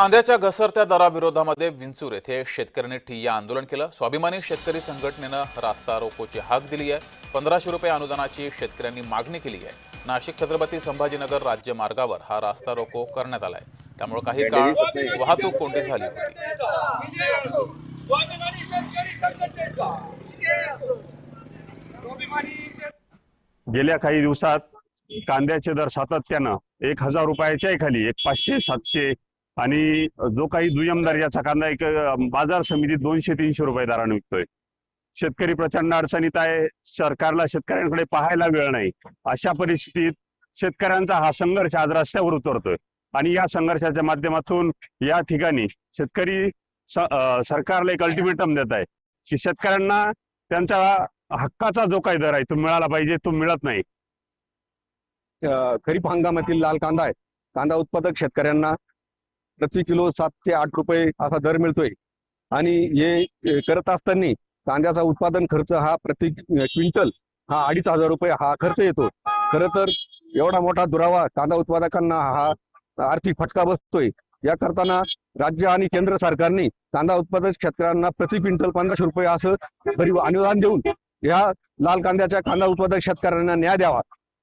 कांद्याच्या घसरत्या दराविरोधामध्ये विंचूर येथे शेतकऱ्यांनी ठिय्या आंदोलन केलं। स्वाभिमानी शेतकरी संघटनेनं रास्ता रोकोची हाक दिली आहे। 1500 रुपये अनुदानाची शेतकऱ्यांनी मागणी केली आहे। नाशिक छत्रपती संभाजीनगर राज्य मार्गावर हा रास्ता रोको करण्यात आलाय। त्यामुळे काही काळ वाहतूक कोंडी झाली होती। गेल्या काही दिवसात कांद्याचे दर सातत्यानं 1000 रुपयाच्या खाली 500 700 आणि जो काही दुय्यम दर्जाचा कांदा एक बाजार समितीत 200-300 रुपये दराने विकतोय। शेतकरी प्रचंड अडचणीत आहे। सरकारला शेतकऱ्यांकडे पाहायला वेळ नाही। अशा परिस्थितीत शेतकऱ्यांचा हा संघर्ष आज रस्त्यावर उतरतोय आणि या संघर्षाच्या माध्यमातून या ठिकाणी शेतकरी सरकारला एक अल्टिमेटम देत आहे की शेतकऱ्यांना त्यांचा हक्काचा जो काही दर आहे तो मिळाला पाहिजे, तो मिळत नाही। खरीप हंगामातील लाल कांदा आहे। कांदा उत्पादक शेतकऱ्यांना प्रति किलो 7 ते 8 रुपये असा दर मिळतोय आणि हे करत असताना कांद्याचा उत्पादन खर्च हा प्रति क्विंटल हा 2500 रुपये हा खर्च येतो। खरं तर एवढा मोठा दुरावा कांदा उत्पादकांना हा आर्थिक फटका बसतोय। या करताना राज्य आणि केंद्र सरकारने कांदा उत्पादक शेतकऱ्यांना प्रति क्विंटल 1500 रुपये असं अनुदान देऊन या लाल कांद्याच्या कांदा उत्पादक शेतकऱ्यांना न्याय द्यावा।